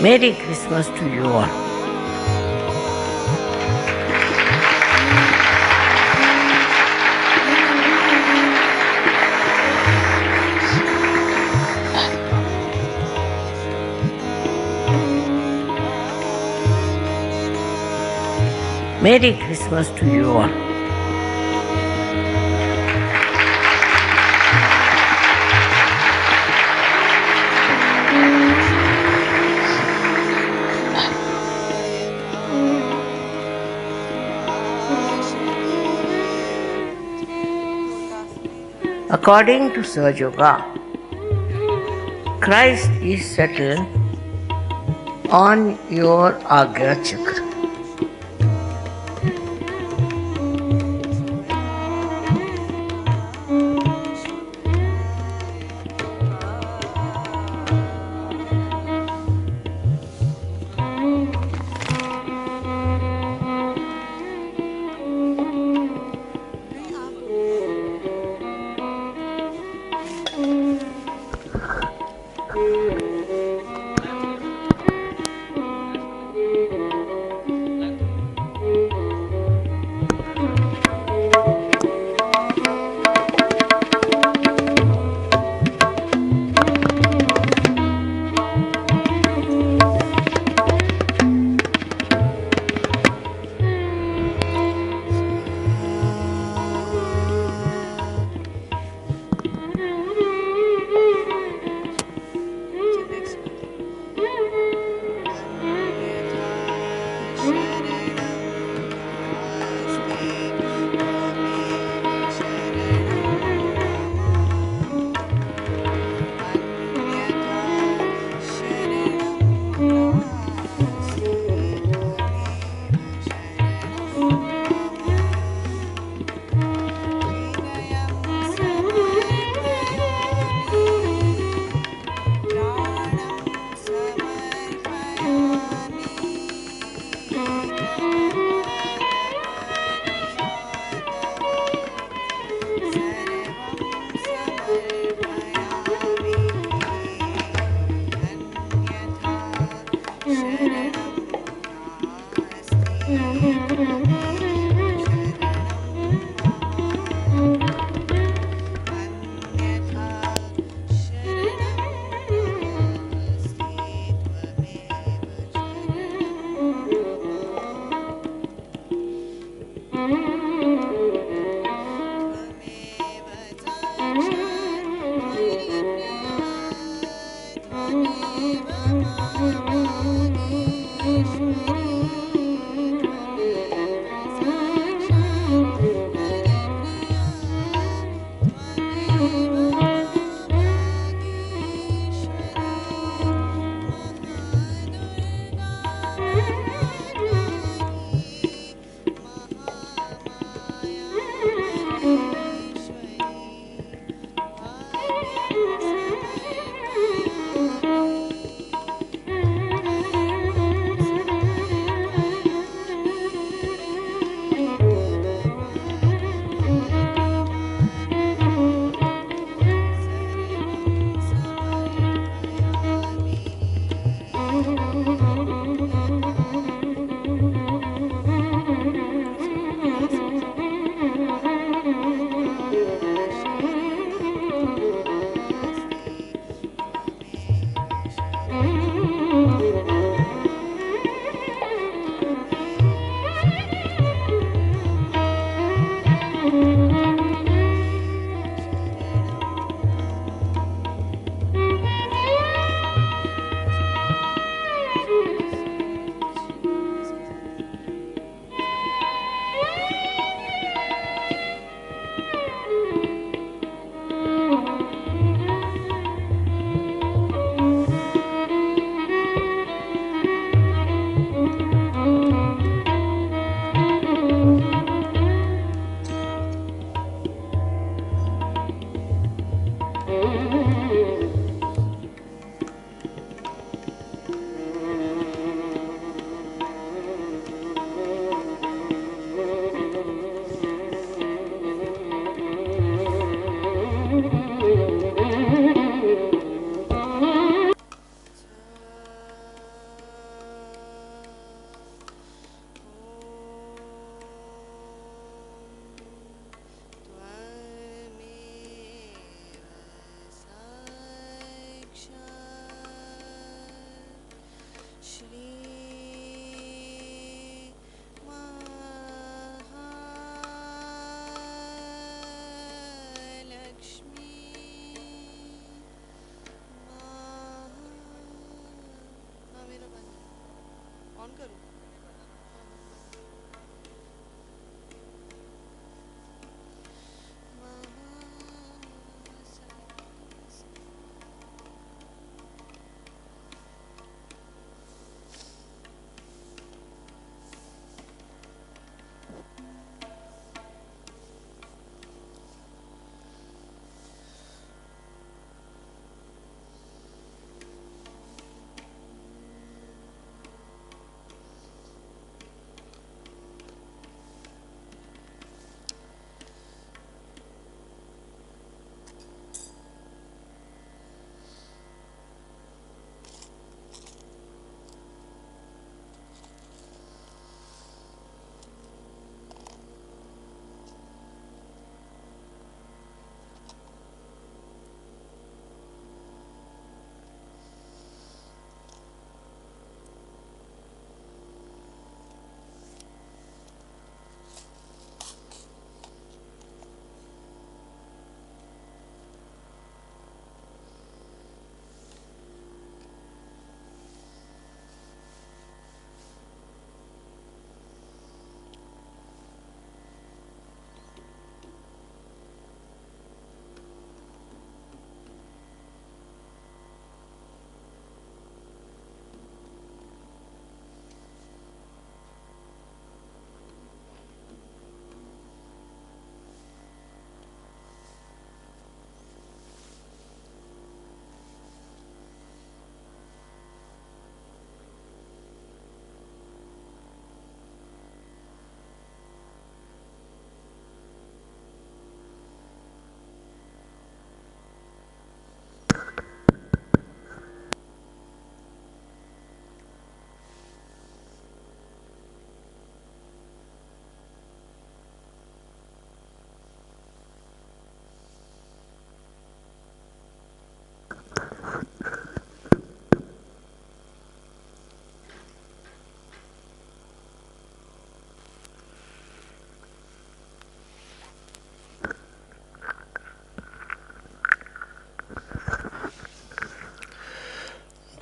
Merry Christmas to you all. Merry Christmas to you all. According to Sir Yoga, Christ is settled on your Agya Chakra.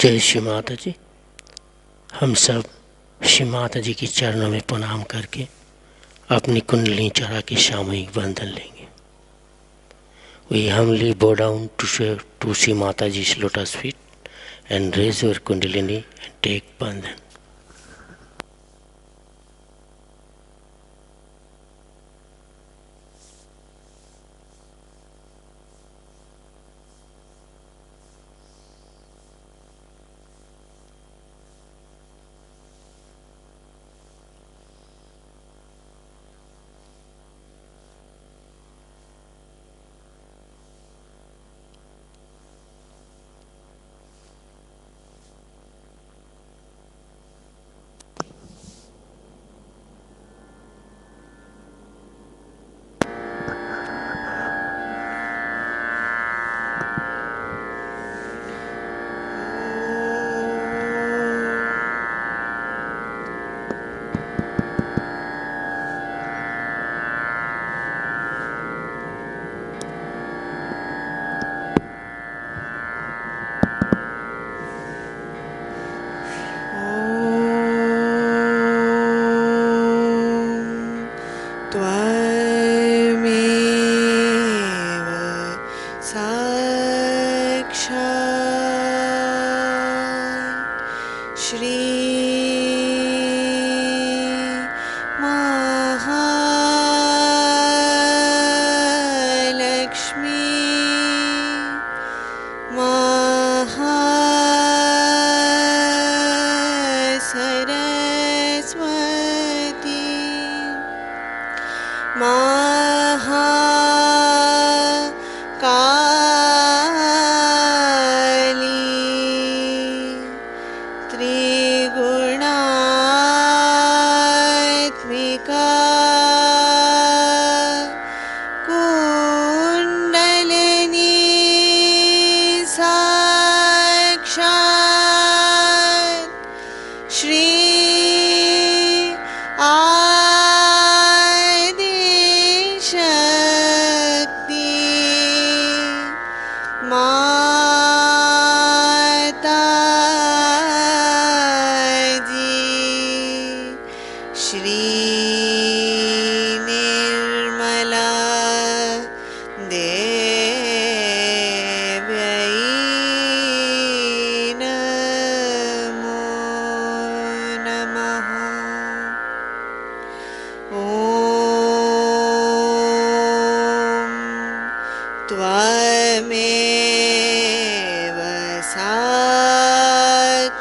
जय श्री माता जी। हम सब श्री माता जी के चरणों में प्रणाम करके अपनी कुंडली चढ़ा के सामूहिक बंधन लेंगे। We humbly bow down to see Mataji's lotus feet and raise your kundalini and take bandhan.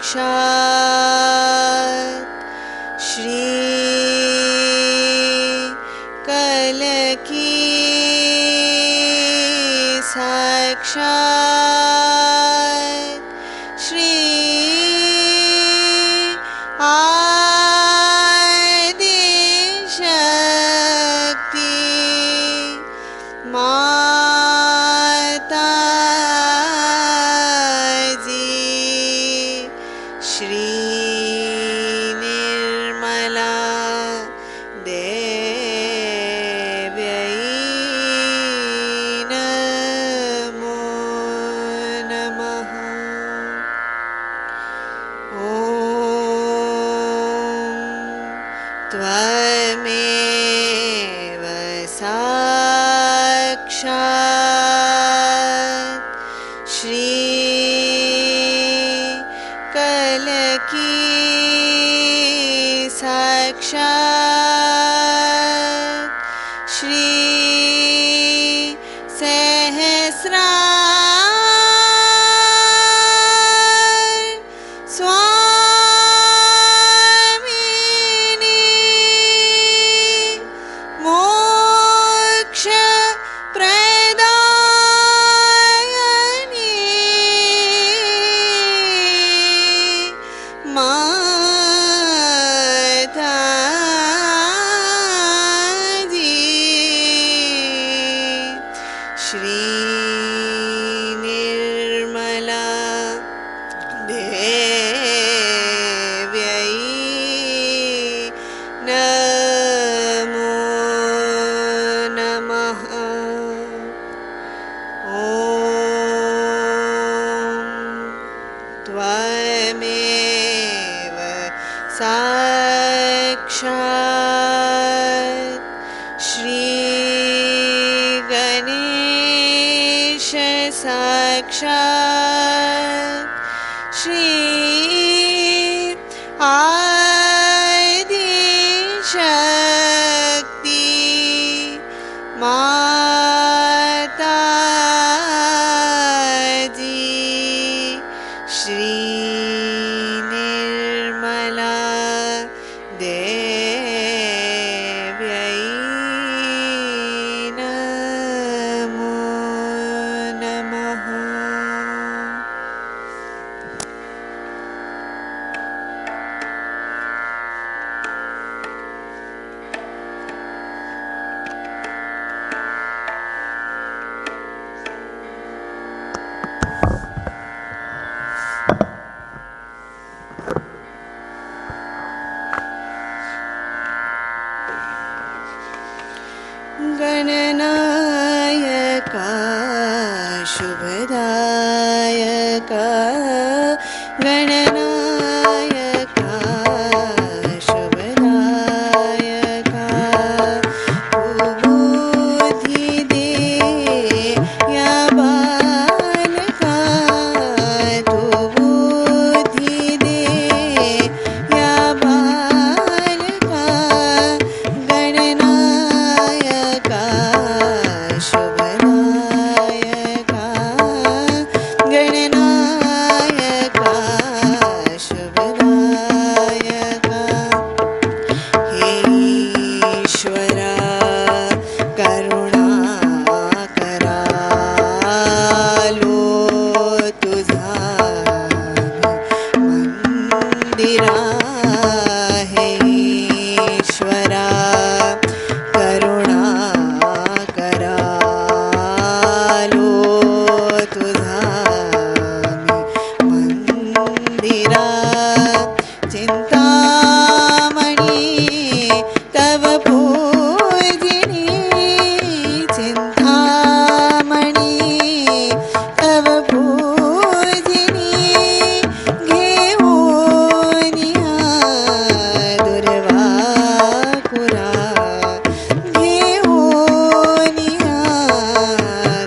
Shri कल की साक्षात श्री आदि शक्ति माता जी श्री निर्मला देव्यै नमो नमः। ॐ त्वमेव साक्षात् श्री कल की साक्षात् श्री सहस्रार स्वामिनी मोक्ष प्रदायिनी माता जी श्री निर्मला देव्यै नमो नमः। ॐ त्वमेव साक्षात् श्री गणेश साक्षात् श्री आदि शक्ति माता जी श्री निर्मला देव्यै नमो नमः। गणनायका शुभदायका गणनायका शुभदायका बुद्धि दे या बालका तू बुद्धि दे या बालका गणनायका शुभदायका गणनायका शुभदायका हे ईश्वरा करुणा करालो तुझा मंदिरा हे ईश्वरा करुणा करालो तुझा मंदिरा चिंतामणी तव पूजिनी चिंतामणी तव पूजिनी घेऊनिया दुर्वा कुरा घेऊनिया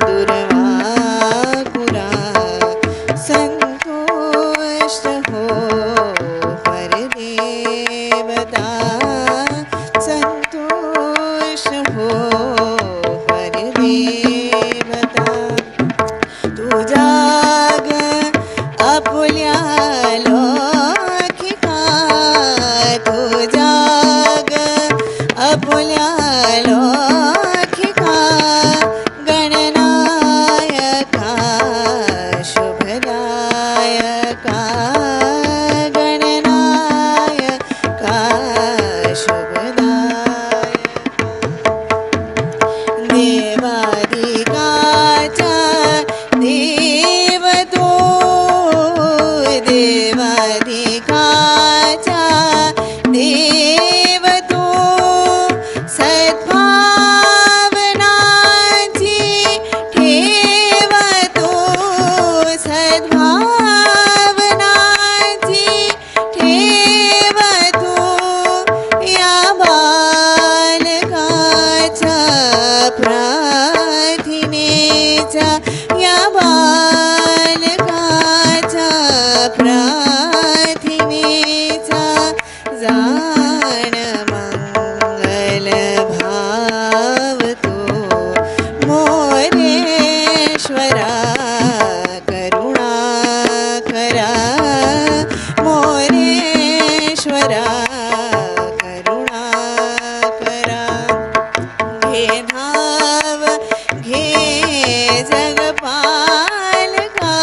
दुर्वा कुरा संतुष्ट हो पर देवता संतुष्ट हो पर देवता तुझा ग आपुल्या लोकांचा अलौकिका गणनायका शुभदायका गणनायका शुभदायका देवादिकाचा देवतो देवादिकाचा देवतो सद्भावनाची ठेवतो सद्भावनाची ठेवतो या बालकाच्या प्रार्थनेचा या बालकाच्या प्रार्थनेचा जाण मंगल भावतो मोरेश्वरा करुणा करा मोरेश्वरा करुणा करा घे धाव घे जगपालका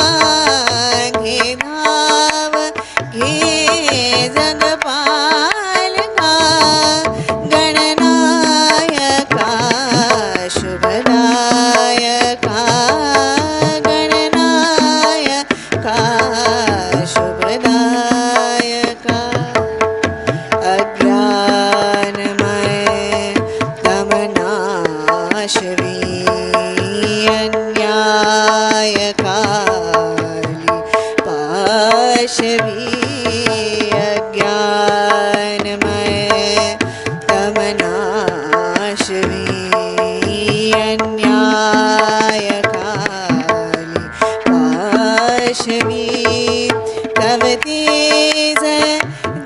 घे धाव घे जगपालका गणनायका शुभदायका गणनायका शुभदायका अज्ञानमय तमनाशवी अन्यायकाली पाशवी अज्ञानमय तमनाशवी अन्यायकाली पाशवी तव तेज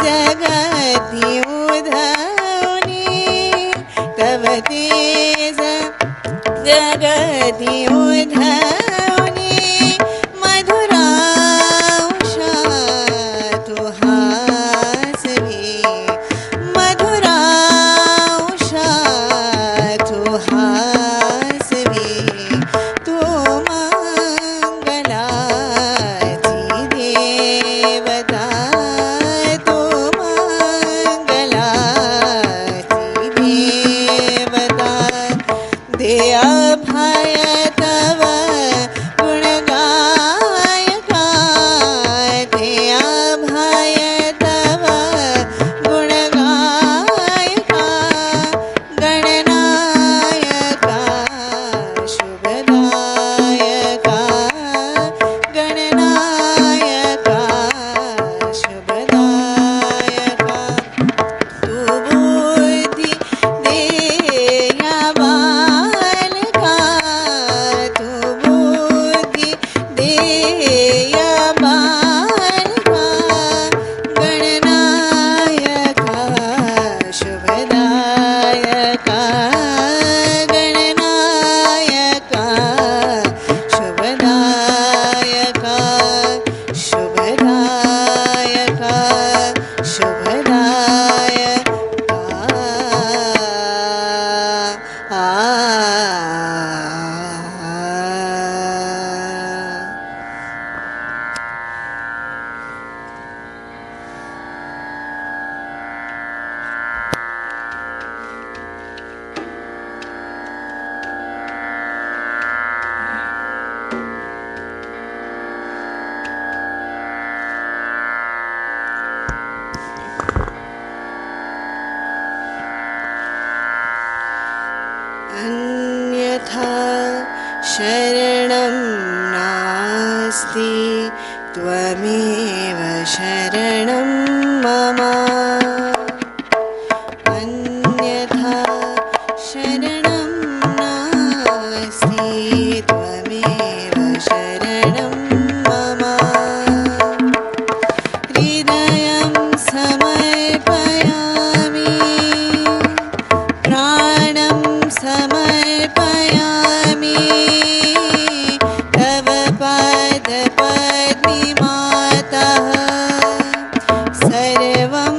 जगति उधौनी तव तेज जगति उधौनी मधुरांशा तु हासवी मधुरांशा तु हासवी तु मंगलाची देवता तु मंगलाची देवता दे अभय तव गुणगायका दे अभय तव गुणगायका गणनायका शुभदायका गणनायका शुभदायका तू बुद्धि देया बालका तू बुद्धि देया बालका गणनायका शुभदायका गणनायका शुभदायका शुभदायका अन्यथा शरणं नास्ति त्वमेव शरणं मम अन्यथा शरणं नास्ति त्वमेव शरणं मम हृदयं समर्पयामि प्राणं समर्पयामि तव पादपद्मिमातः सर्वं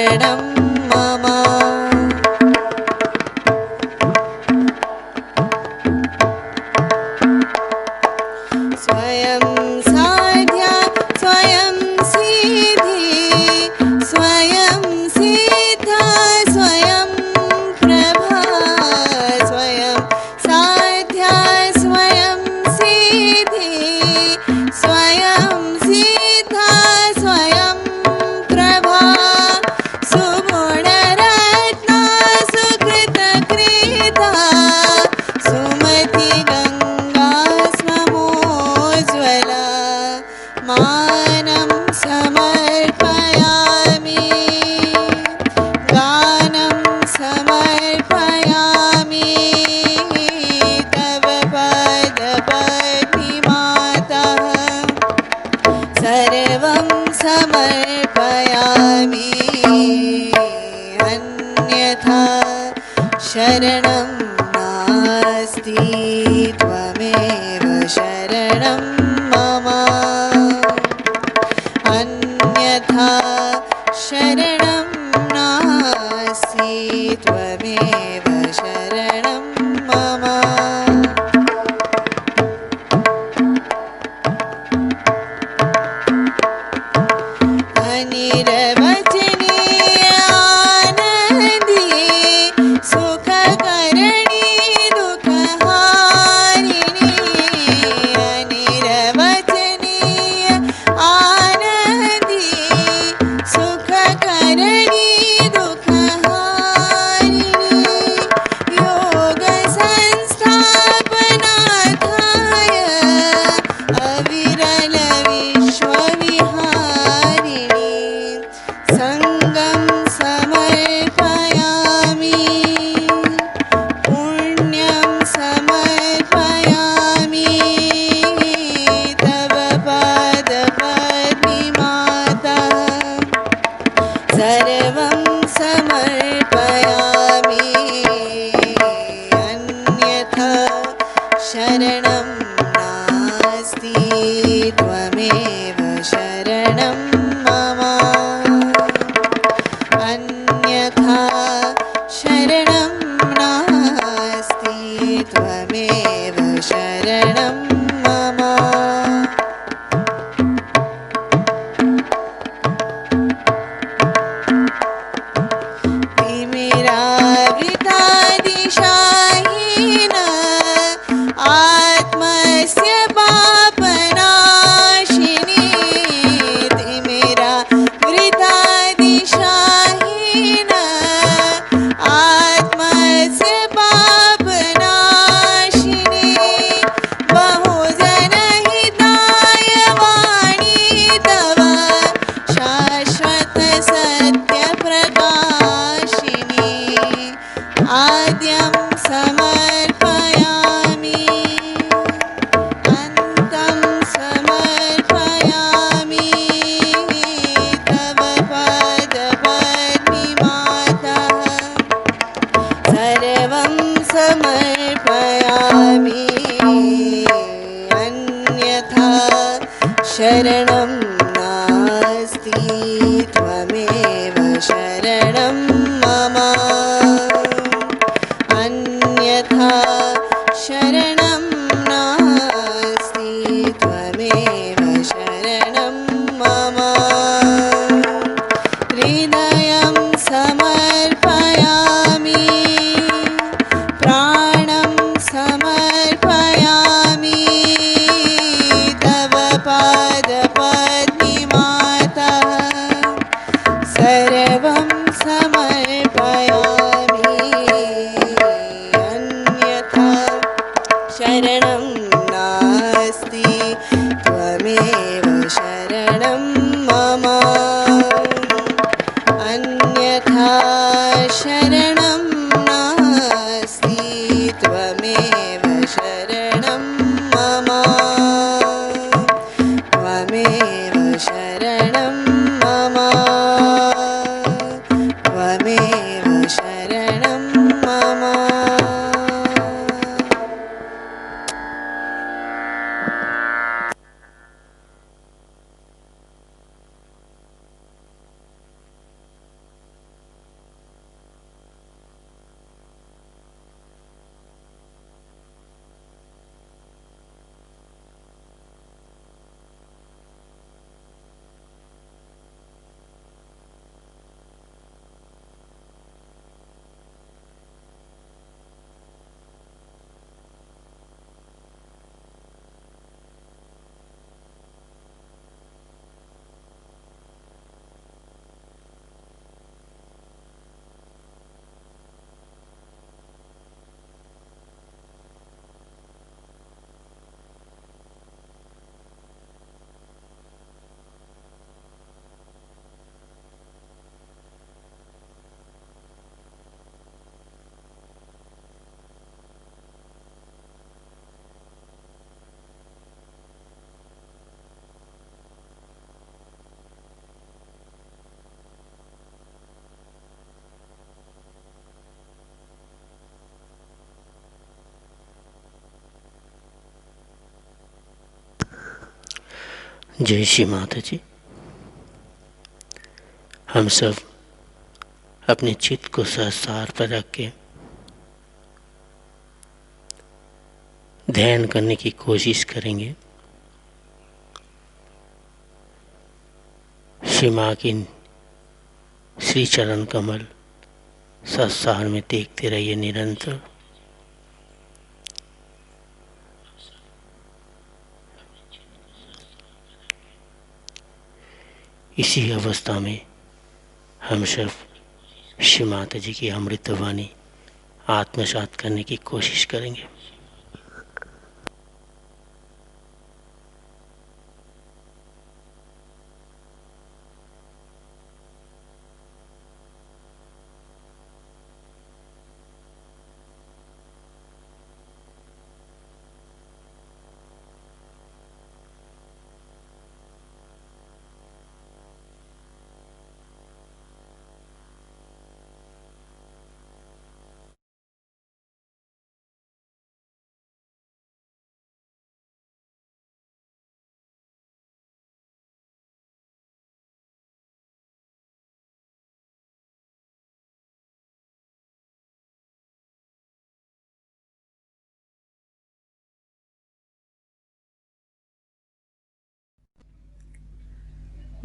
शरणं मम स्वयं साध्या स्वयं सिद्धि स्वयं सिद्धा स्वयं प्रभा स्वयं साध्या स्वयं सिद्धि स्वयं सिद्धा स्वयं प्रभा सुगुणरत्ना सुकृतकृता सुमति गङ्गा स्ममोज्ज्वला मानं समर्पयामि गानं समर्पयामि तव पदपद्मिमातः सर्वं समर्पयामि अन्यथा शरणं नास्ति त्वमेव शरणं मम अन्यथा शरणं नास्ति त्वमेव शरणं मम अनिर्वचनीय आनंदी सुखकरणी दुःखहारिणी अनिर्वचनीय आनंदी सुखकरणी दुःखहारिणी योग संस्थापनार्थाय अविरल विश्वविहारिणी संगं समर्पयामि पुण्यं समर्पयामि तव पदपद्मिमातः सर्वं समर्पयामि अन्यथा शरणं नास्ति त्वमेव शरणं मम अन्यथा शरणं नास्ति त्वमेव शरणं मम तिमिरावृतादिशाहीन आत्मस्य पापनाशिनी तिमिरावृतादिशाहीन आत्मस्य पापनाशिनी बहुजनहिताय वाणी तव शाश्वत सत्यप्रकाशिनी आद्यं समर्पयामि अन्तं समर्पयामि तव पदपद्मिमातः सर्वं समर्पयामि अन्यथा शरणं नास्ति त्वमेव शरणं मम अन्यथा शरणं नास्ति त्वमेव शरणं मम हृदयं समर्पयामि प्राणं समर्पयामि तव पादपद्मिमातः सर्वं समर्पयामि अन्यथा शरणं नास्ति त्वमेव शरणं मम अन्यथा शरणं नास्ति त्वमेव शरणं मम त्वमेव शरणं मम त्वमेव शरणं मम जय श्री माता जी। हम सब अपने चित्त को सहसार पर रख के ध्यान करने की कोशिश करेंगे। श्री माँ की श्री चरण कमल सहसार में देखते रहिए निरंतर। इसी अवस्था में हम सब श्री माता जी की अमृतवाणी आत्मसात करने की कोशिश करेंगे।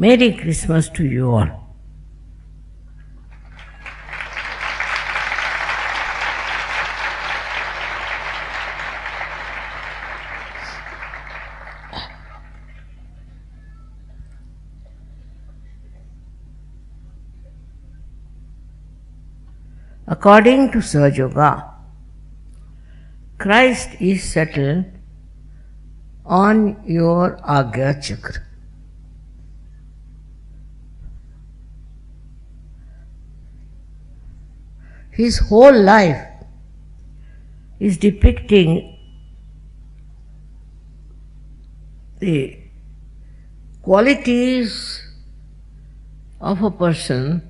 Merry Christmas to you all. According to Sahaja Yoga, Christ is settled on your Agya Chakra. His whole life is depicting the qualities of a person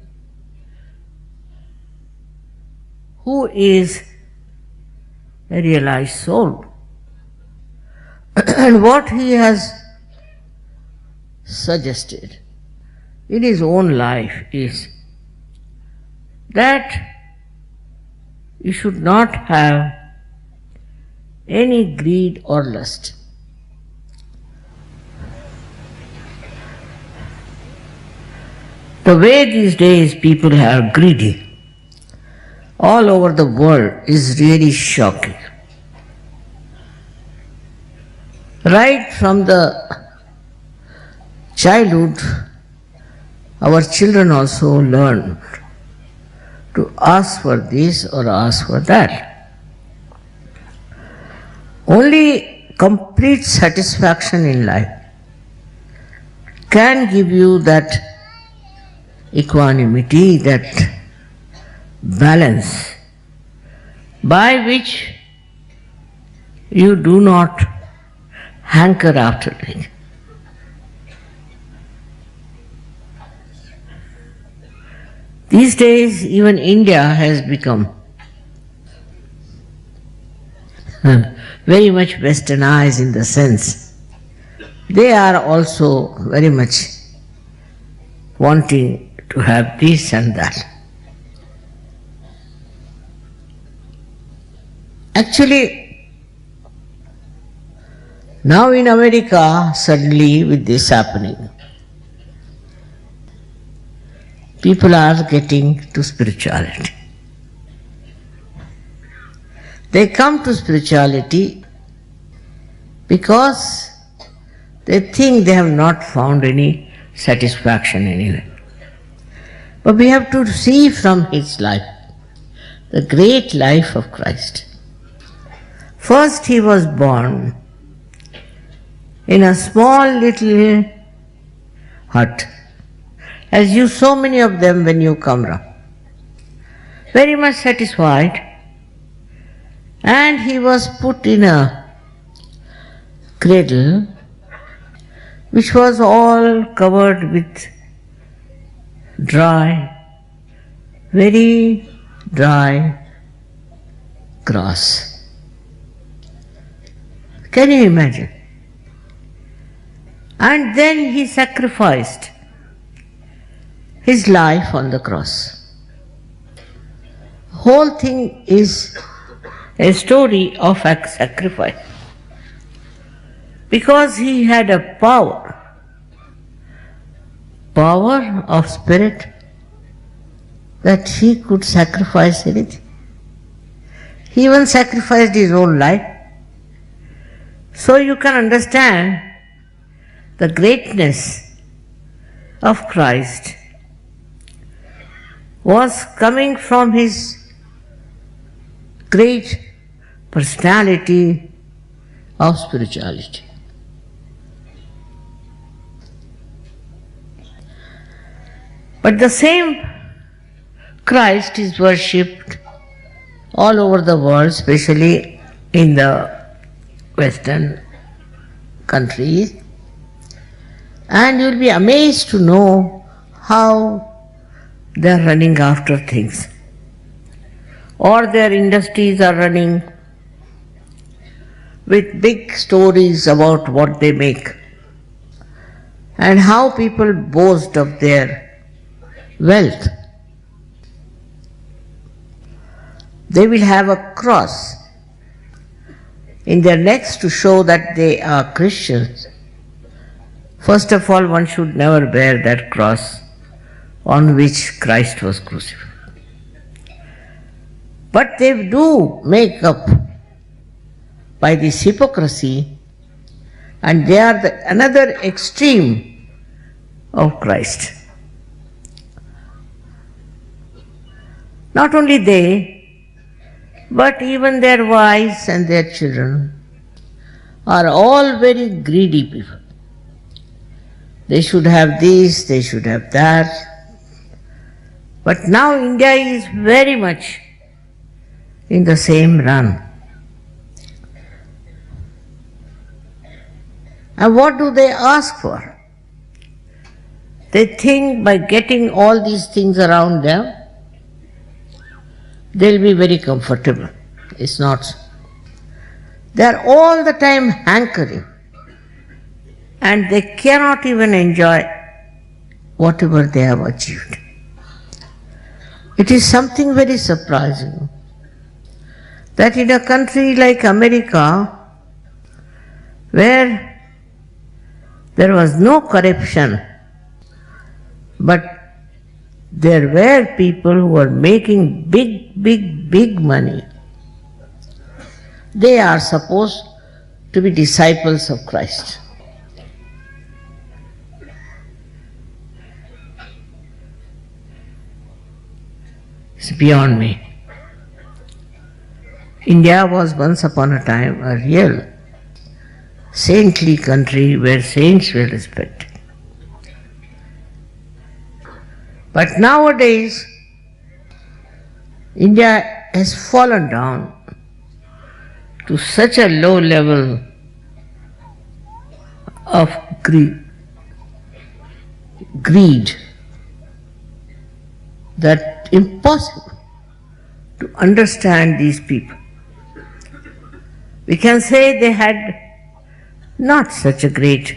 who is a realized soul. And what he has suggested in his own life is that you should not have any greed or lust. The way these days people are greedy all over the world is really shocking. Right from the childhood, our children also learn to ask for this or ask for that. Only complete satisfaction in life can give you that equanimity, that balance by which you do not hanker after it. These days, even India has become very much westernized in the sense they are also very much wanting to have this and that. Actually, now in America, suddenly with this happening, people are getting to spirituality. They come to spirituality because they think they have not found any satisfaction anywhere. But we have to see from his life, the great life of Christ. First he was born in a small little hut, as you so many of them when you come round, very much satisfied, and he was put in a cradle which was all covered with dry, very dry grass. Can you imagine? And then he sacrificed his life on the cross. Whole thing is a story of sacrifice. Because he had a power of spirit, that he could sacrifice anything. He even sacrificed his own life. So you can understand the greatness of Christ was coming from his great personality of spirituality. But the same Christ is worshipped all over the world, especially in the Western countries. And you'll be amazed to know how they're running after things. Or their industries are running with big stories about what they make. And how people boast of their wealth. They will have a cross in their necks to show that they are Christians. First of all, one should never bear that cross on which Christ was crucified. But they do make up by this hypocrisy, and they are another extreme of Christ. Not only they, but even their wives and their children are all very greedy people. They should have this, they should have that. But now India is very much in the same run. And what do they ask for? They think by getting all these things around them, they'll be very comfortable. It's not so. They're all the time hankering, and they cannot even enjoy whatever they have achieved. It is something very surprising that in a country like America, where there was no corruption, but there were people who were making big money. They are supposed to be disciples of Christ. It's beyond me. India was once upon a time a real saintly country where saints were respected. But nowadays, India has fallen down to such a low level of greed that impossible to understand these people. We can say they had not such a great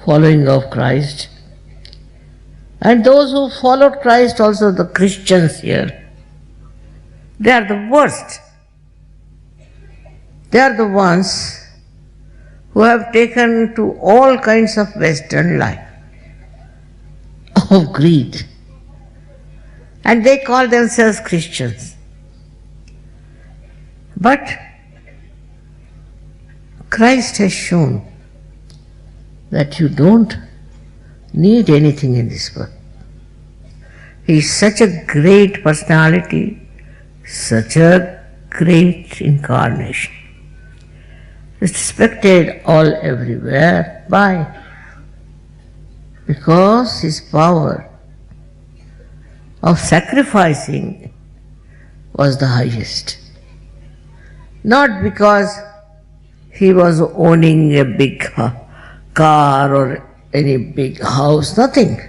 following of Christ. And those who followed Christ, also the Christians here, they are the worst. They are the ones who have taken to all kinds of Western life, of greed. And they call themselves Christians. But Christ has shown that you don't need anything in this world. He is such a great personality, such a great incarnation, respected all everywhere. Why? Because his power of sacrificing was the highest. Not because he was owning a big car or any big house, nothing.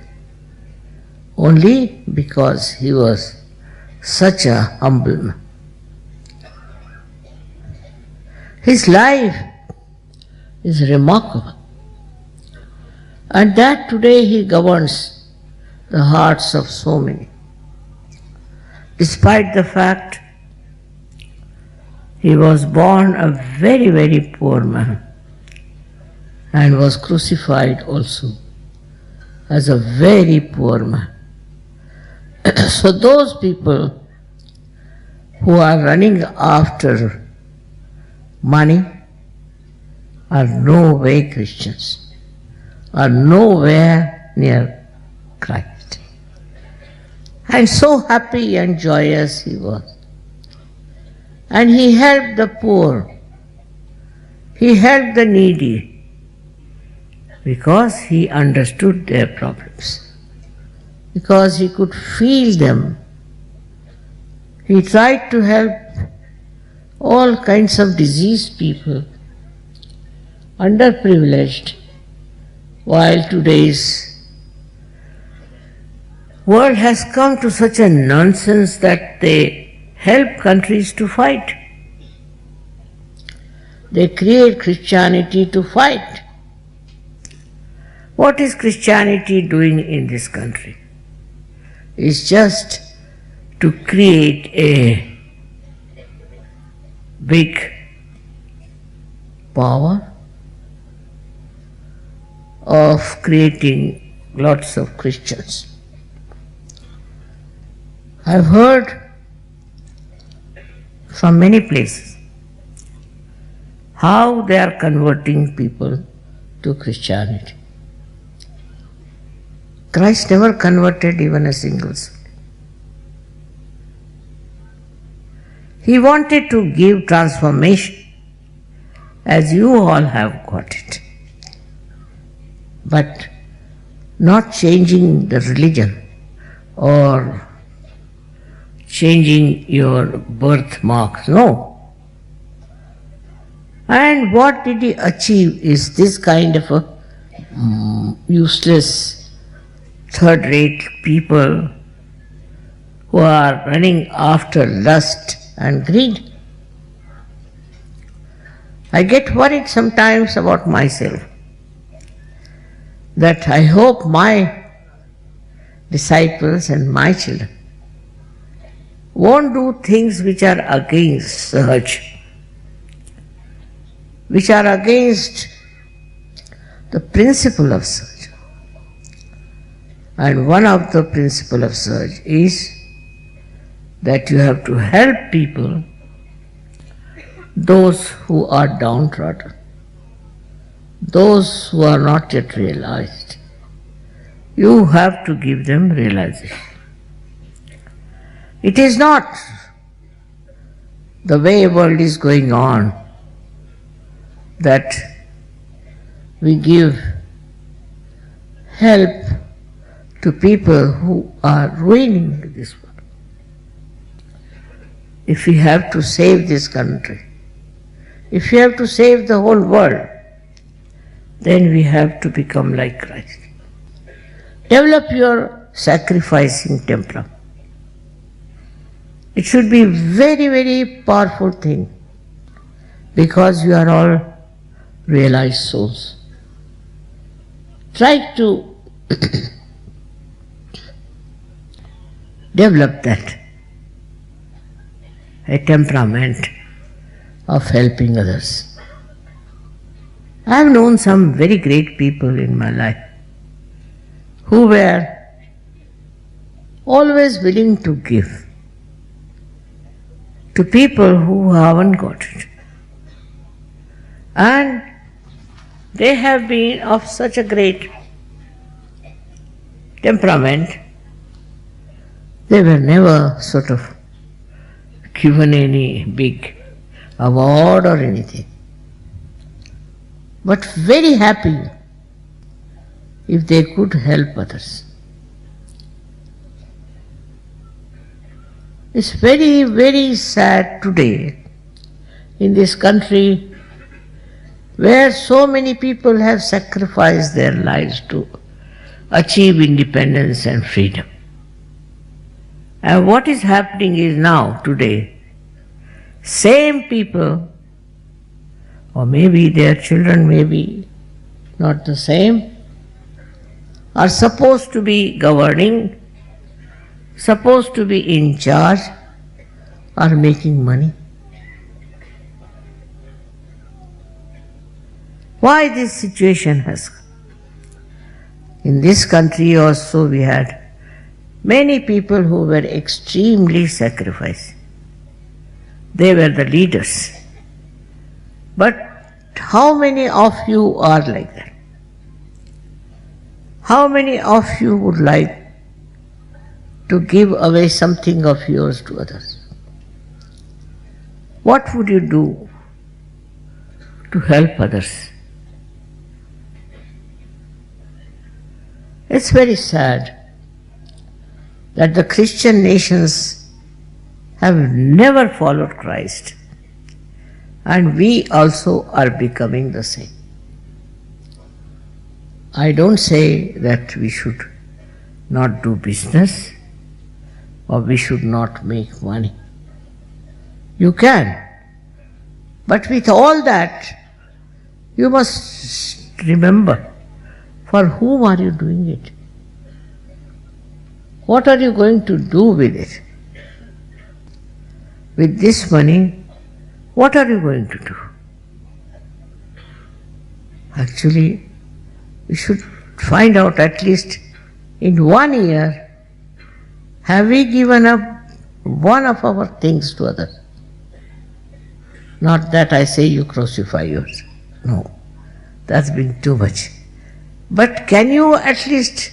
Only because he was such a humble man. His life is remarkable. And that today he governs the hearts of so many. Despite the fact he was born a very, very poor man and was crucified also as a very poor man. So those people who are running after money are no way Christians, are nowhere near Christ. And so happy and joyous he was. And he helped the poor, he helped the needy, because he understood their problems, because he could feel them. He tried to help all kinds of diseased people, underprivileged, while today's world has come to such a nonsense that they help countries to fight. They create Christianity to fight. What is Christianity doing in this country? It's just to create a big power of creating lots of Christians. I've heard from many places how they are converting people to Christianity. Christ never converted even a single soul. He wanted to give transformation as you all have got it, but not changing the religion or changing your birthmarks, no. And what did he achieve is this kind of a useless, third-rate people who are running after lust and greed. I get worried sometimes about myself, that I hope my disciples and my children won't do things which are against Sahaj, which are against the principle of Sahaj. And one of the principles of Sahaj is that you have to help people, those who are downtrodden, those who are not yet realized. You have to give them realization. It is not the way the world is going on that we give help to people who are ruining this world. If we have to save this country, if we have to save the whole world, then we have to become like Christ. Develop your sacrificing temperament. It should be very, very powerful thing, because you are all realized souls. Try to develop that, a temperament of helping others. I have known some very great people in my life who were always willing to give to people who haven't got it. And they have been of such a great temperament, they were never sort of given any big award or anything, but very happy if they could help others. It's very, very sad today in this country where so many people have sacrificed their lives to achieve independence and freedom. And what is happening is now, today, same people or maybe their children may be not the same, are supposed to be governing, supposed to be in charge, are making money. Why this situation has come? In this country also we had many people who were extremely sacrificing. They were the leaders. But how many of you are like that? How many of you would like to give away something of yours to others? What would you do to help others? It's very sad that the Christian nations have never followed Christ, and we also are becoming the same. I don't say that we should not do business or we should not make money. You can, but with all that, you must remember, for whom are you doing it? What are you going to do with it? With this money, what are you going to do? Actually, we should find out at least in 1 year, have we given up one of our things to others? Not that I say you crucify yours. No, that's been too much. But can you at least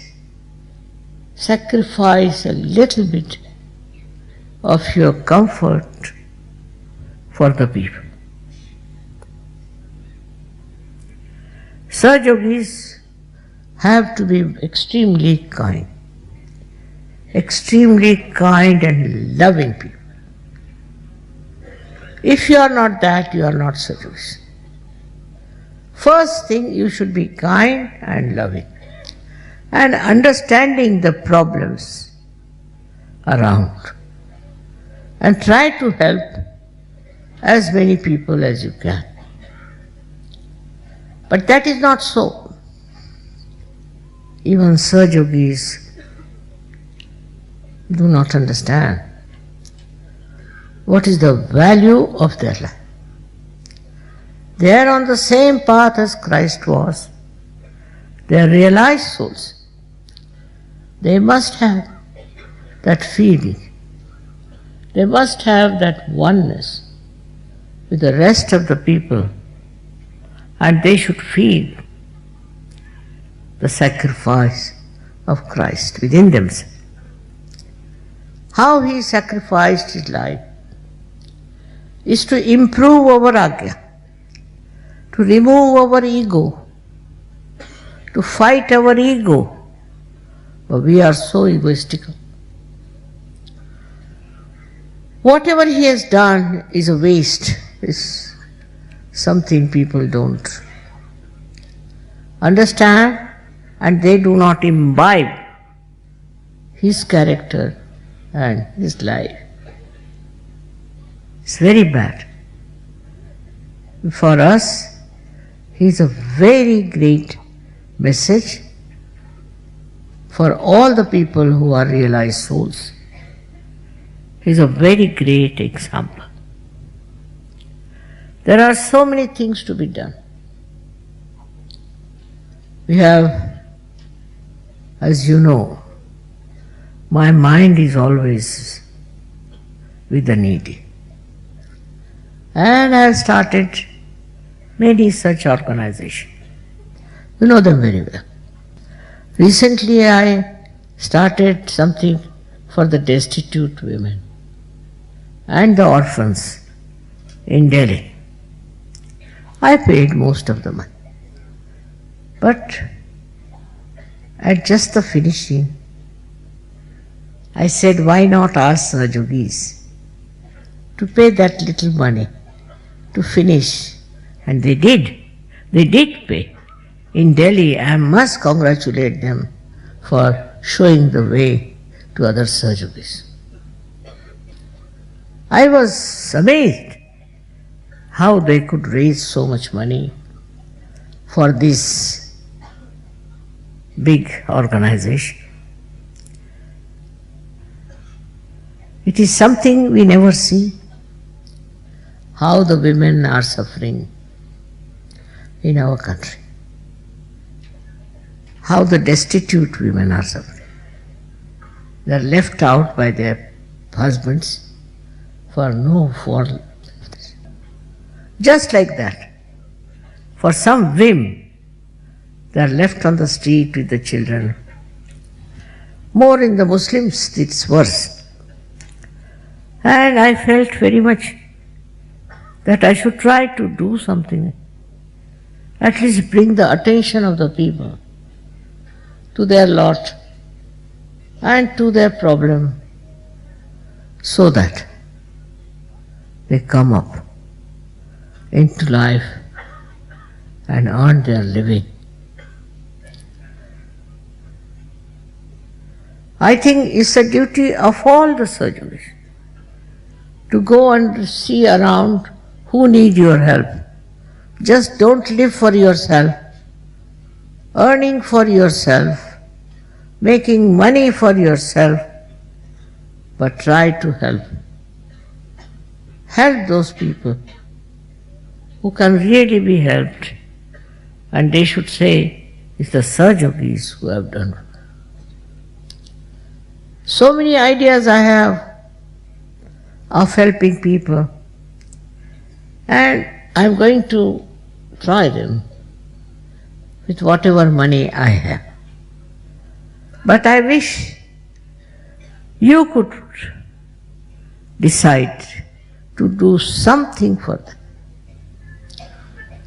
sacrifice a little bit of your comfort for the people? Sahajogis have to be extremely kind and loving people. If you are not that, you are not Sahajogis. First thing, you should be kind and loving and understanding the problems around and try to help as many people as you can. But that is not so. Even Sahajogis do not understand what is the value of their life. They are on the same path as Christ was. They are realized souls. They must have that feeling. They must have that oneness with the rest of the people, and they should feel the sacrifice of Christ within themselves. How he sacrificed his life is to improve our agya, to remove our ego, to fight our ego. But we are so egoistical. Whatever he has done is a waste, is something people don't understand, and they do not imbibe his character and his life. It's very bad. For us, he is a very great message for all the people who are realized souls. He is a very great example. There are so many things to be done. We have, as you know, my mind is always with the needy. And I have started many such organizations. You know them very well. Recently I started something for the destitute women and the orphans in Delhi. I paid most of the money. But at just the finishing, I said, why not ask Sahajogis to pay that little money to finish? And they did. They did pay. In Delhi, I must congratulate them for showing the way to other Sahajogis. I was amazed. how they could raise so much money for this big organization. It is something we never see, how the women are suffering in our country, how the destitute women are suffering. They are left out by their husbands for no fault. Just like that, for some whim, they are left on the street with the children. More in the Muslims, it's worse. And I felt very much that I should try to do something, at least bring the attention of the people to their lot and to their problem, so that they come up into life and earn their living. I think it's the duty of all the surgeons to go and see around who need your help. Just don't live for yourself, earning for yourself, making money for yourself, but try to help. Help those people who can really be helped, and they should say, it's the surgeons who have done. So many ideas I have of helping people, and I'm going to try them with whatever money I have. But I wish you could decide to do something for them.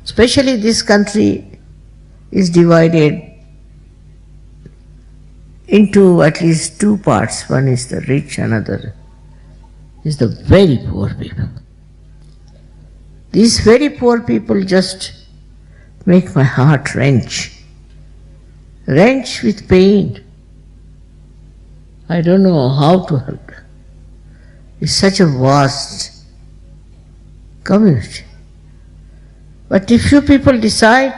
Especially this country is divided into at least two parts. One is the rich, another is the very poor people. These very poor people just make my heart wrench with pain. I don't know how to help them. It's such a vast community. But if you people decide,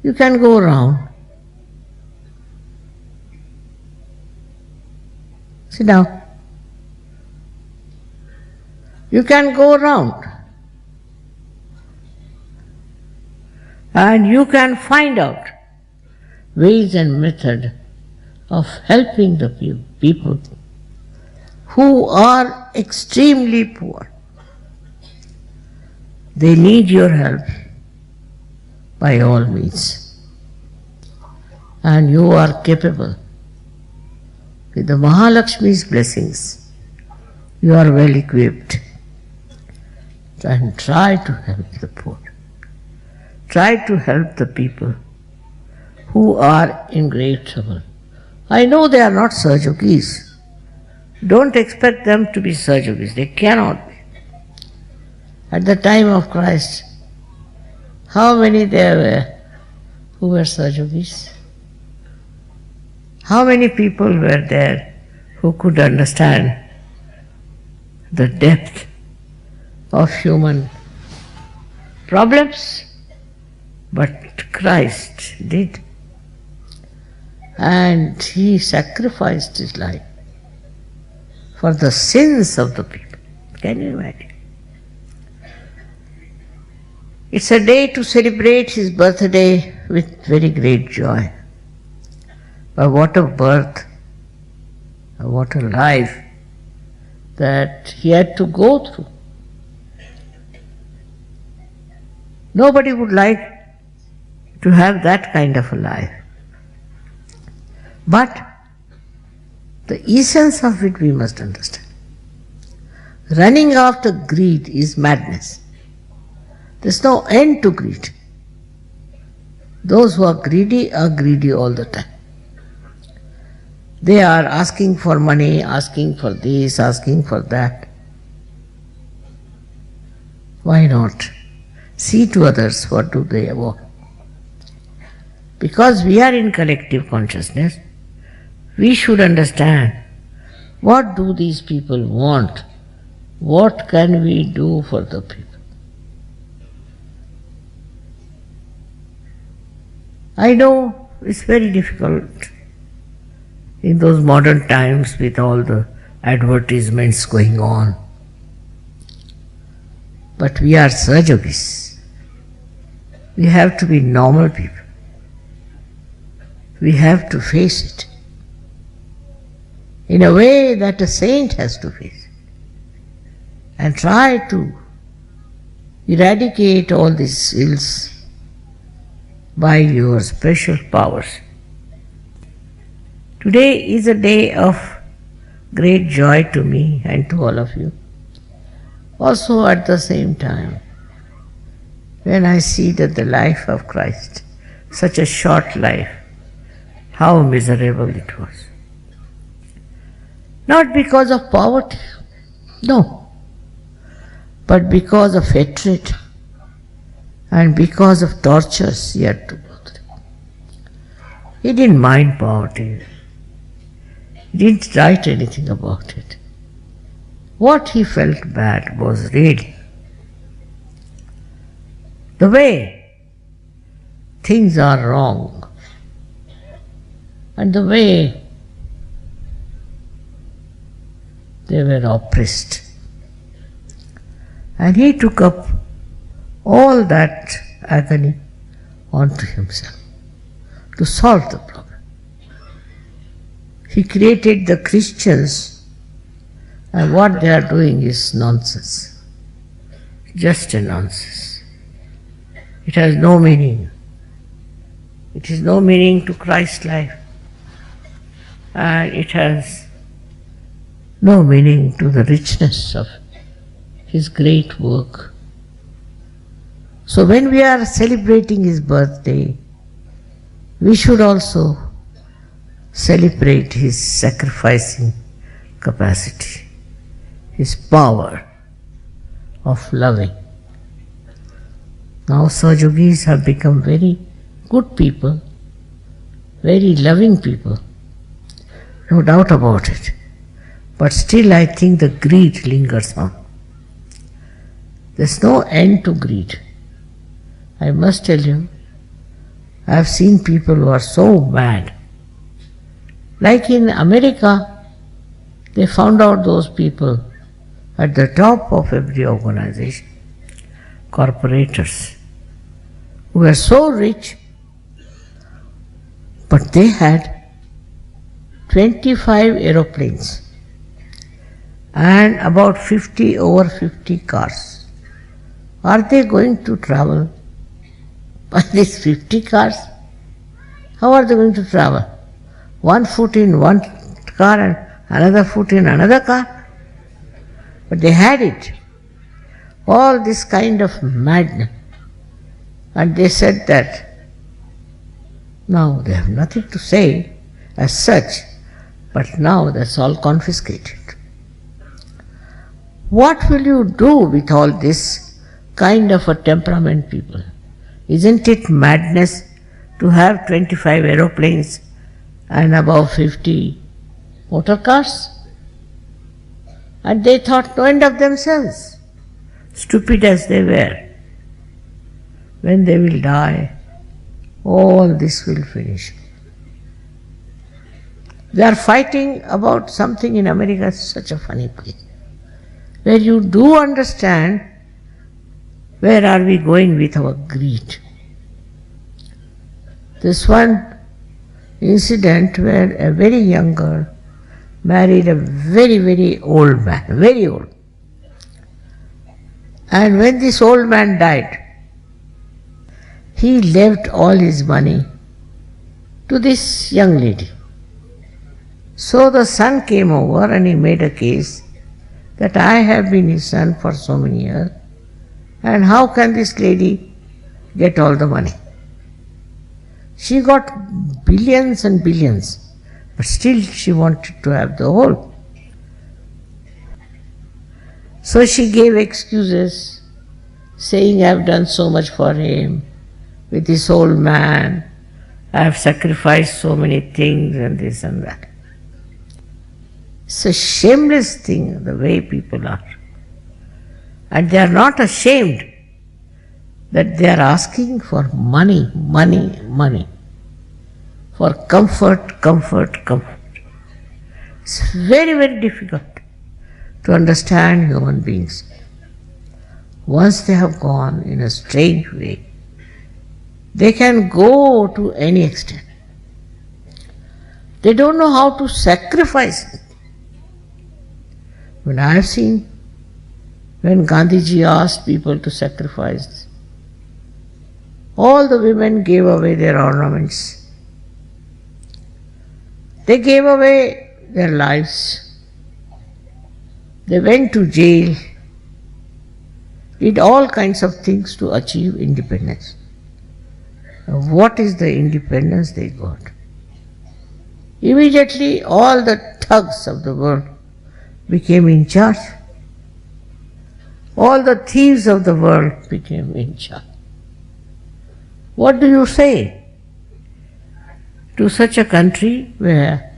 you can go around. Sit down. You can go around and you can find out ways and methods of helping the people who are extremely poor. They need your help by all means. And you are capable. With the Mahalakshmi's blessings, you are well equipped. And try to help the poor. Try to help the people who are in great trouble. I know they are not surjogis. Don't expect them to be surjogis. They cannot be. At the time of Christ, how many there were who were surjogis? How many people were there who could understand the depth of human problems? But Christ did. And He sacrificed His life for the sins of the people. Can you imagine? It's a day to celebrate His birthday with very great joy. But what a birth, what a life that He had to go through. Nobody would like to have that kind of a life. But the essence of it we must understand. Running after greed is madness. There's no end to greed. Those who are greedy all the time. They are asking for money, asking for this, asking for that. Why not? See to others what do they want. Because we are in collective consciousness, we should understand what do these people want what can we do for the people? I know it's very difficult in those modern times with all the advertisements going on. But we are Sahajogis. We have to be normal people. We have to face it in a way that a saint has to face it, and try to eradicate all these ills by your special powers. Today is a day of great joy to me and to all of you. Also at the same time, when I see that the life of Christ, such a short life, how miserable it was. Not because of poverty, no, but because of hatred and because of tortures he had to go through. He didn't mind poverty. He didn't write anything about it. What he felt bad was really the way things are wrong and the way they were oppressed. And he took up all that agony onto himself to solve the problem. He created the Christians, and what they are doing is nonsense, just a nonsense. It has no meaning. It is no meaning to Christ's life, and it has no meaning to the richness of his great work. So when we are celebrating his birthday, we should also celebrate his sacrificing capacity, his power of loving. Now Sahajogis have become very good people, very loving people, no doubt about it. But still I think the greed lingers on. There's no end to greed. I must tell you, I have seen people who are so mad. Like in America, they found out those people at the top of every organization, corporators, who were so rich, but they had 25 aeroplanes and about over 50 cars. Are they going to travel by these 50 cars? How are they going to travel? One foot in one car and another foot in another car? But they had it. All this kind of madness. And they said that now they have nothing to say as such, but now that's all confiscated. What will you do with all this kind of a temperament, people? Isn't it madness to have 25 aeroplanes and above 50 motor cars? And they thought no end of themselves, stupid as they were. When they will die, all this will finish. They are fighting about something in America. It's such a funny place, where you do understand where are we going with our greed. This one incident where a very young girl married a very, very old man, very old. And when this old man died, he left all his money to this young lady. So the son came over and he made a case that I have been his son for so many years, and how can this lady get all the money? She got billions and billions, but still she wanted to have the whole. So she gave excuses, saying, I have done so much for him, with this old man, I have sacrificed so many things and this and that. It's a shameless thing, the way people are. And they are not ashamed that they are asking for money, money, money. For comfort, comfort, comfort. It's very, very difficult to understand human beings. Once they have gone in a strange way, they can go to any extent. They don't know how to sacrifice. When I have seen, when Gandhiji asked people to sacrifice, all the women gave away their ornaments. They gave away their lives. They went to jail, did all kinds of things to achieve independence. What is the independence they got? Immediately all the thugs of the world became in charge. All the thieves of the world became in charge. What do you say to such a country where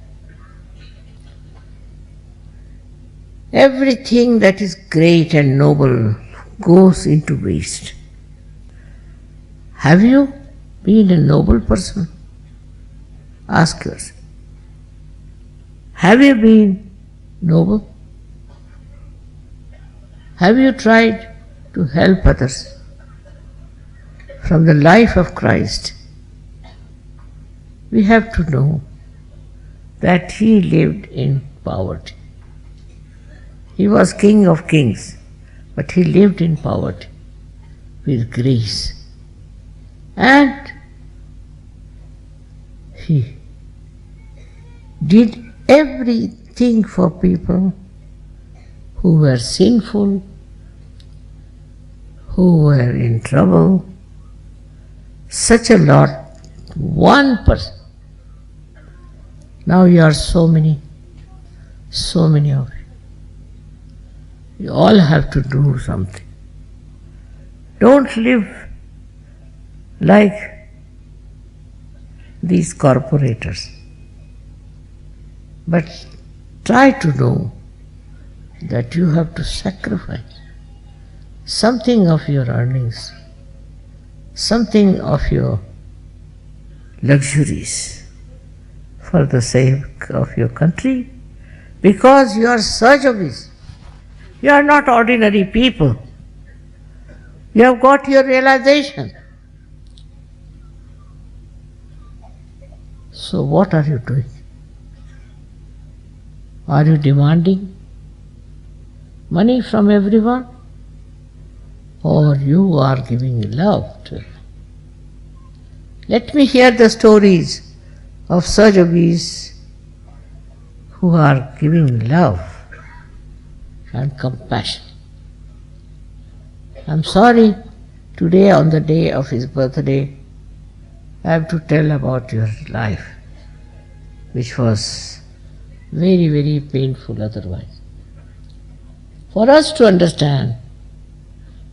everything that is great and noble goes into waste? Have you been a noble person? Ask yourself. Have you been noble? Have you tried to help others? From the life of Christ, we have to know that He lived in poverty. He was King of Kings, but He lived in poverty with grace. And He did everything for people who were sinful, who were in trouble. Such a lot, one person. Now you are so many of you. You all have to do something. Don't live like these corporators, but try to know that you have to sacrifice something of your earnings, something of your luxuries for the sake of your country, because you are Sahajavis. You are not ordinary people. You have got your realization. So what are you doing? Are you demanding money from everyone? Or you are giving love to everyone? Let me hear the stories of Sahajogis who are giving love and compassion. I'm sorry, today on the day of his birthday, I have to tell about your life, which was very, very painful otherwise. For us to understand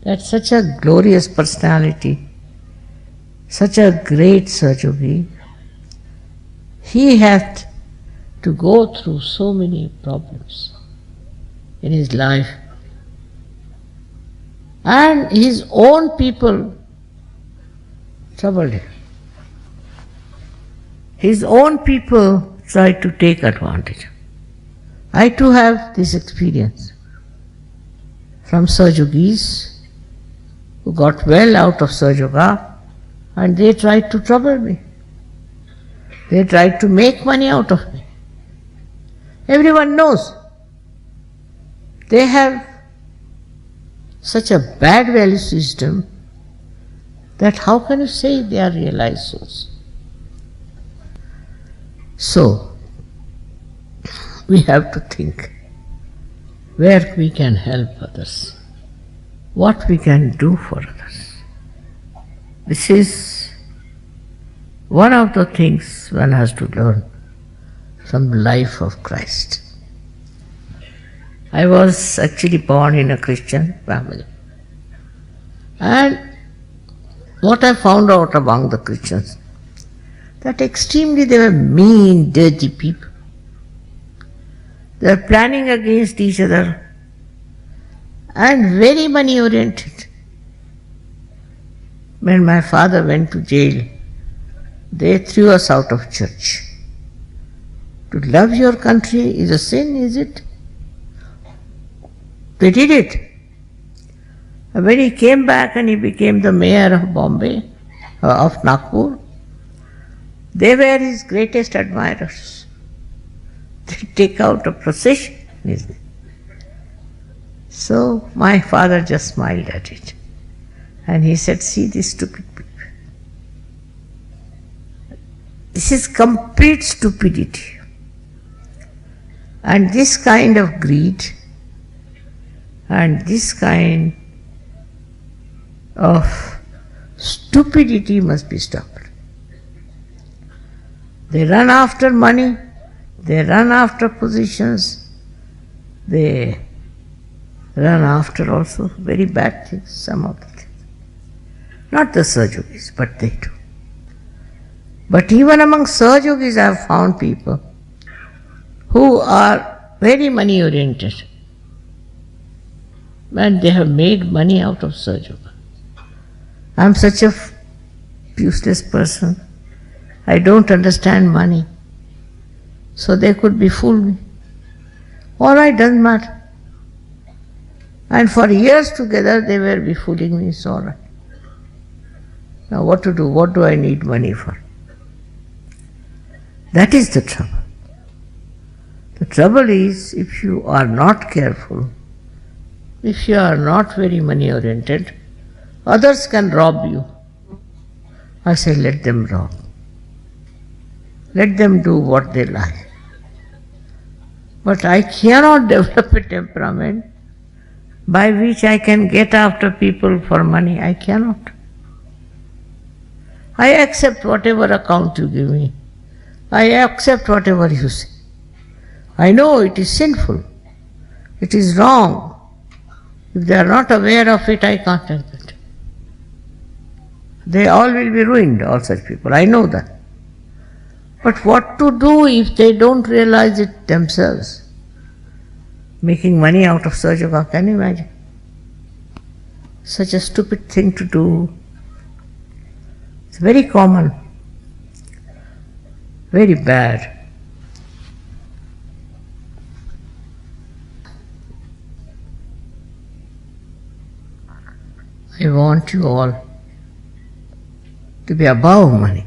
that such a glorious personality, such a great Sahajogi, he had to go through so many problems in his life. And his own people troubled him. His own people tried to take advantage. I too have this experience from Sahajogis who got well out of Sahajoga, and they tried to trouble me. They tried to make money out of me. Everyone knows they have such a bad value system that how can you say they are realized souls? So, we have to think where we can help others, what we can do for others. This is one of the things one has to learn from the life of Christ. I was actually born in a Christian family. And what I found out among the Christians, that extremely they were mean, dirty people. They were planning against each other. and very money oriented. When my father went to jail, they threw us out of church. To love your country is a sin, is it? They did it. And when he came back and he became the mayor of Bombay, of Nagpur, they were his greatest admirers. They take out a procession. So my father just smiled at it. And he said, see these stupid people. This is complete stupidity. And this kind of greed and this kind of stupidity must be stopped. They run after money, they run after positions, they run after also very bad things, some of the things. Not the Sahajogis, but they do. But even among Sahajogis I have found people who are very money oriented and they have made money out of Sahajoga. I am such a useless person. I don't understand money. So they could be fooled me. All right, doesn't matter. And for years together they were be fooling me, it's all right. Now what to do? What do I need money for? That is the trouble. The trouble is, if you are not careful, if you are not very money oriented, others can rob you. I say, let them rob. Let them do what they like. But I cannot develop a temperament by which I can get after people for money. I cannot. I accept whatever account you give me. I accept whatever you say. I know it is sinful. It is wrong. If they are not aware of it, I can't help it. They all will be ruined, all such people. I know that. But what to do if they don't realize it themselves? Making money out of Sahajoga, can you imagine? Such a stupid thing to do. It's very common. Very bad. I want you all to be above money,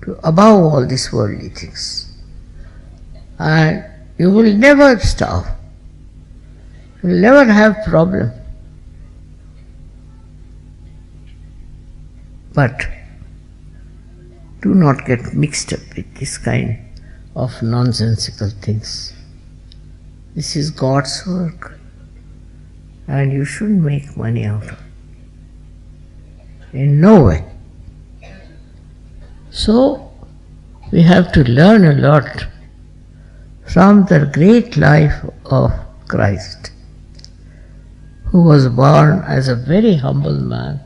to above all these worldly things. And you will never starve. You will never have problem. But do not get mixed up with this kind of nonsensical things. This is God's work. And you shouldn't make money out of it. In no way. So, we have to learn a lot from the great life of Christ, who was born as a very humble man,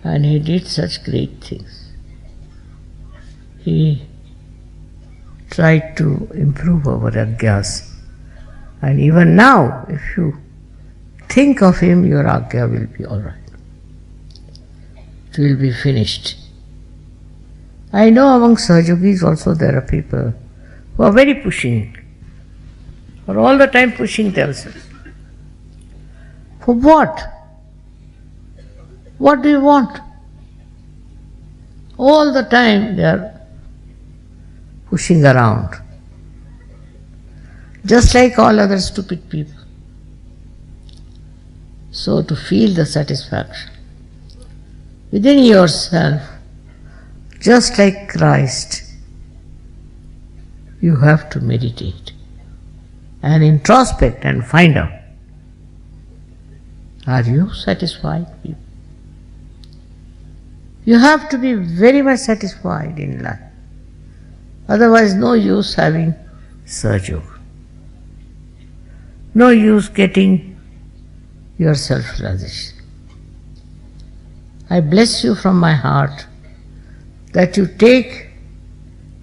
and he did such great things. He tried to improve our ajnas. And even now, if you think of him, your ajna will be all right. It will be finished. I know among Sahajogis also there are people who are very pushing, or all the time pushing themselves. For what? What do you want? All the time they are pushing around. Just like all other stupid people. So to feel the satisfaction within yourself, just like Christ, you have to meditate and introspect and find out, are you satisfied? You have to be very much satisfied in life. Otherwise no use having Sahajoga. No use getting your self-realization. I bless you from my heart that you take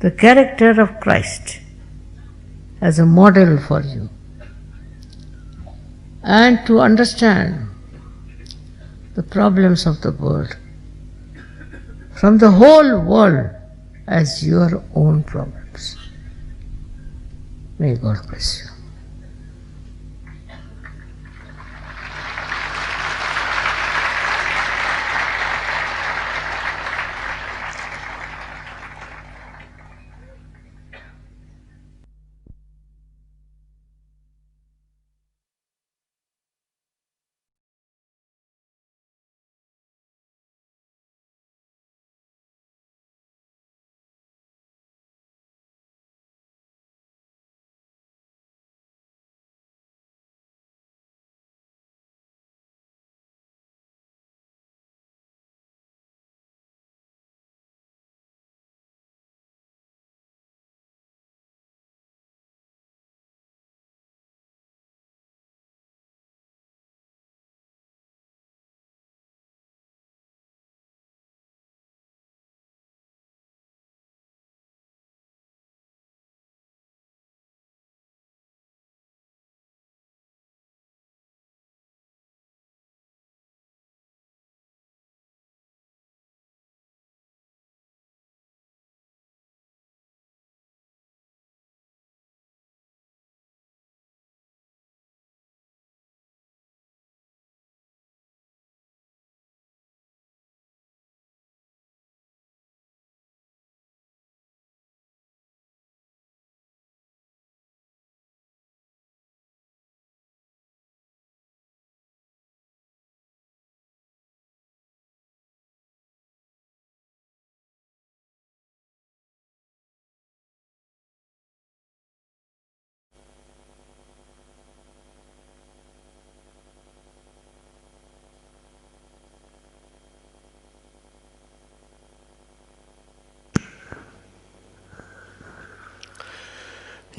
the character of Christ as a model for you. and to understand the problems of the world from the whole world as your own problems. May God bless you.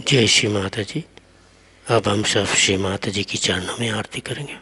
जय श्री माता जी। अब हम सब श्री माता जी की चरणों में आरती करेंगे।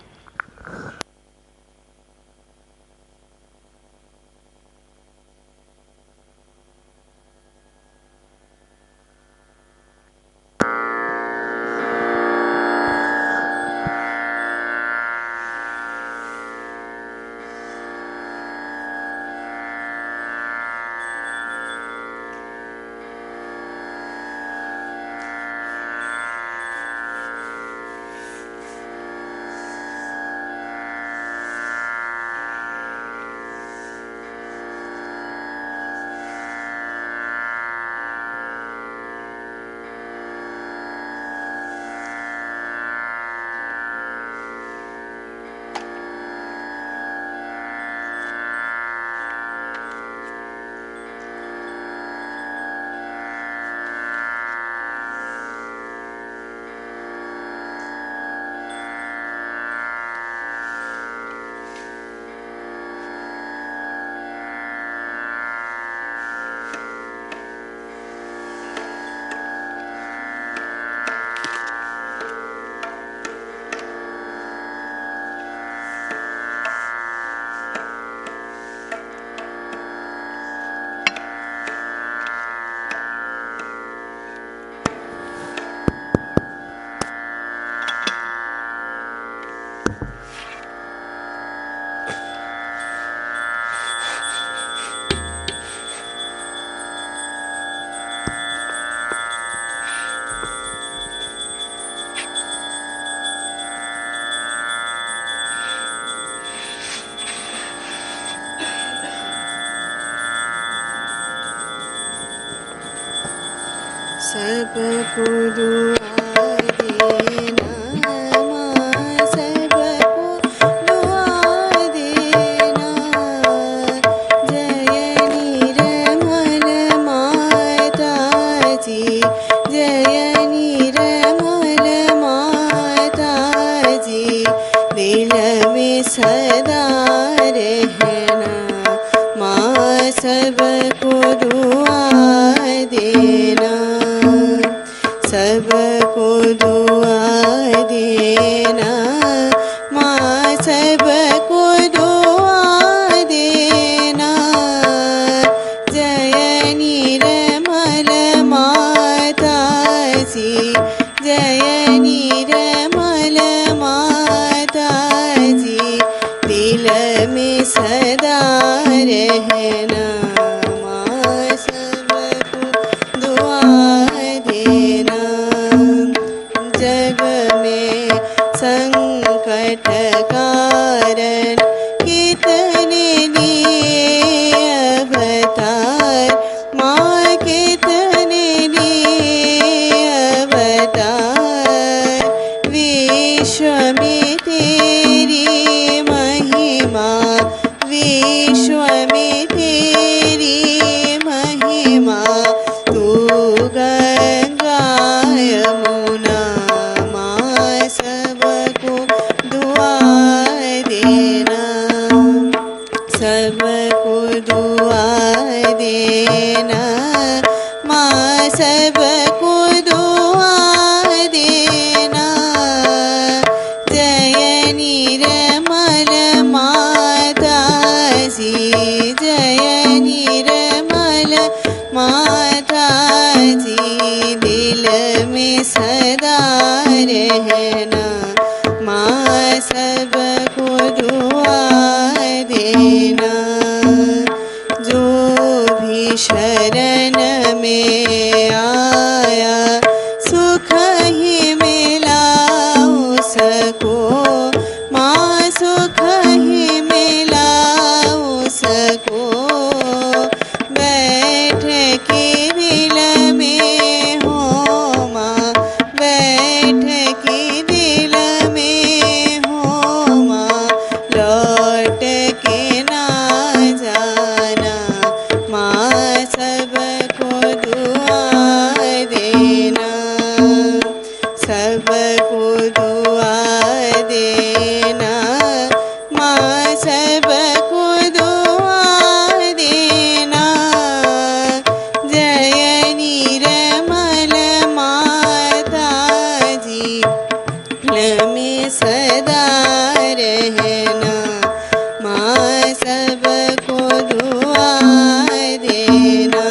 सबको दुआ देना माँ, सबको दुआ देना। जय निर्मल माता जी, जय निर्मल माता जी। दिल में सदा रहना माँ, सबको दुआ देना, सबको दुआ देना माँ, सबको दुआ देना। जय निर्मल माता जी, जय निर्मल माता में सदा रहना, माँ सबको दुआ देना। जो भी शरण में आया सुख ही मिला उसको, माँ सुख ही मिला उसको। बैठ के दिल में हो माँ, बैठ के दिल में हो माँ, लौट के ना जाना, माँ सबको दुआ देना, सबको दुआ देना, माँ सबको दुआ देना। जय निर्मल माता जी में सदा रहना, माँ सबको दुआ देना।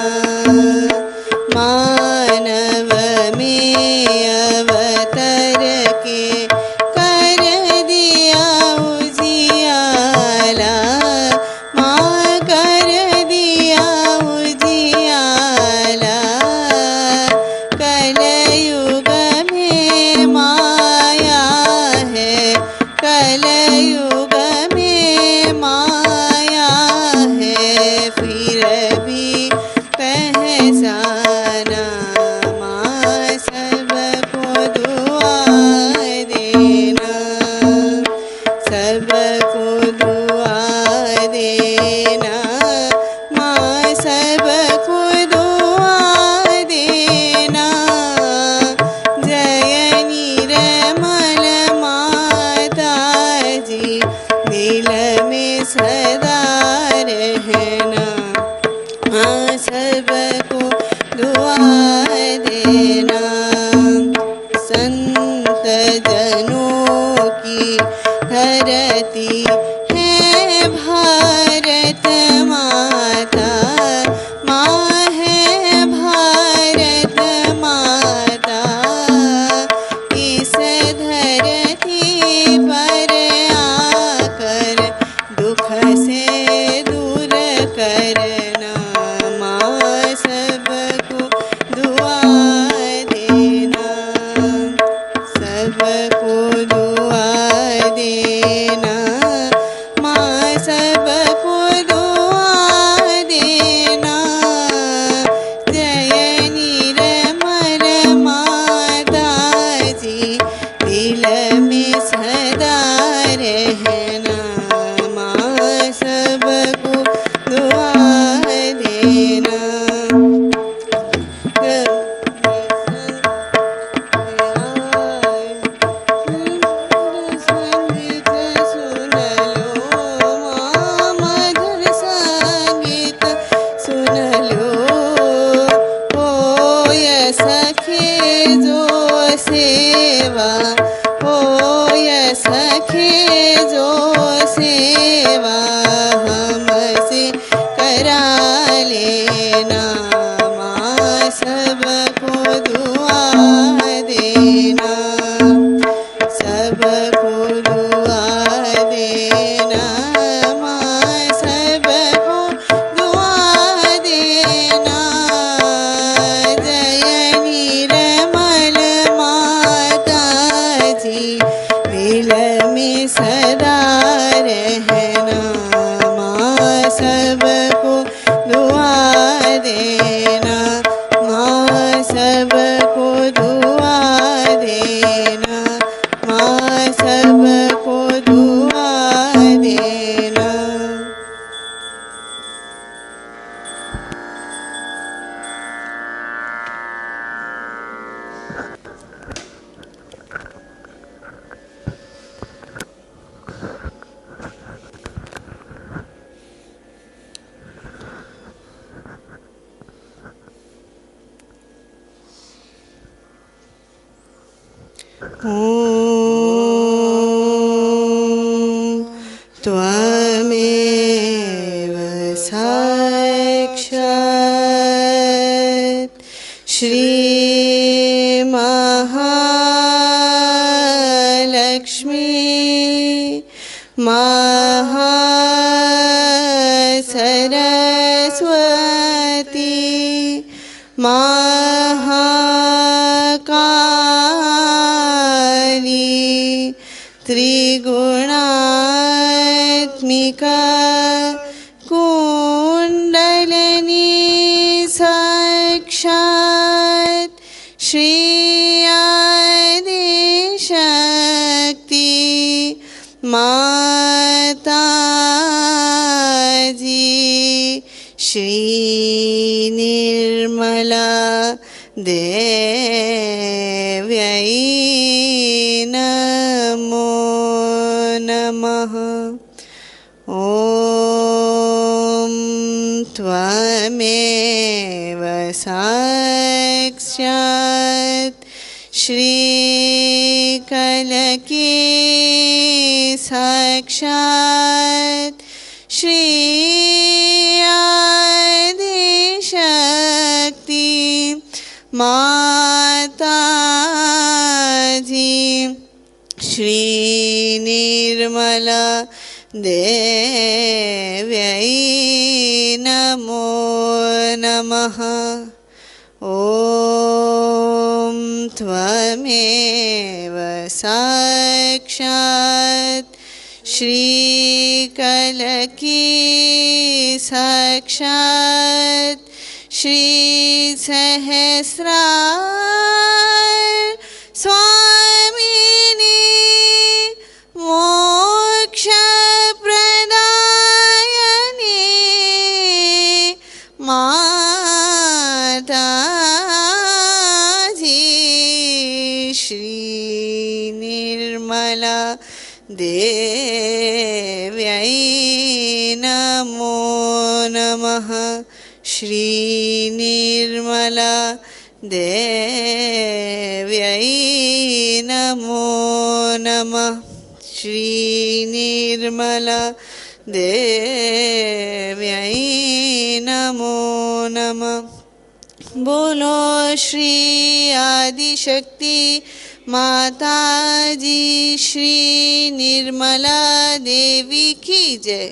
मानव में अवतर के कर दिया उजियाला, माँ कर दिया उजियाला। कलयुग में माया है, कलयुग में माया है, फिर भी पहचाना, माँ सबको दुआ देना, सबको दुआ देना, माँ सबको दुआ देना। जय निर्मल माता जी दिल में सदा रहना, माँ सबको दुआ देना। संत जनों की धरती है भारत माता, माँ है भारत माता। इस धरती पर आकर दुख से दूर करना, माँ सबको दुआ देना, सबको दुआ देना, माँ सबको दुआ देना। जय निर्मल माता जी दिल में सदा रहना, माँ सबको दुआ देना। संगीत सुन लो माँ, मधुर संगीत सुन लो। होय सखे जो सेवा, होय सखे जो सेवा, हमसे करा लेना, माँ सबको दुआ देना, सबको दुआ देना, माँ सबको दुआ देना। जय निर्मल माता जी दिल में सदा रहना, माँ सबको दुआ देना, माँ सबको दुआ देना, माँ सबको दुआ देना। त्वमेव साक्षात् श्री महालक्ष्मी महासरस्वती महाकाली त्रिगुणात्मिका कुण्डलिनी साक्षात् श्री आदिशक्ति माताजी श्री निर्मला देव्यै नमो नमः। ॐ त्वमेव साक्षात् श्रीकलकी साक्षात् श्री आदिशक्ति माताजी श्री निर्मला देव्यै नमो नमः। ॐ त्वमेव साक्षात् श्रीकलकी साक्षात् श्री सहस्रार स्वामिनी मोक्षप्रदायिनी माताजी श्री निर्मला देव्यै नमो नमः। श्री निर्मला देव्यै नमो नमः। श्री निर्मला देव्यै नमो नमः। बोलो श्री आदिशक्ति माताजी श्री निर्मला देवी की जय।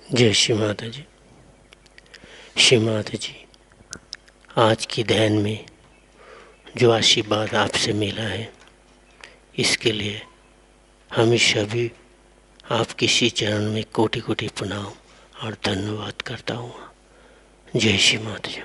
जय श्री माता जी। श्री माता जी, आज के ध्यान में जो आशीर्वाद आपसे मिला है, इसके लिए हम सभी आपके श्री चरण में कोटि कोटि प्रणाम और धन्यवाद करता हूँ। जय श्री माता जी।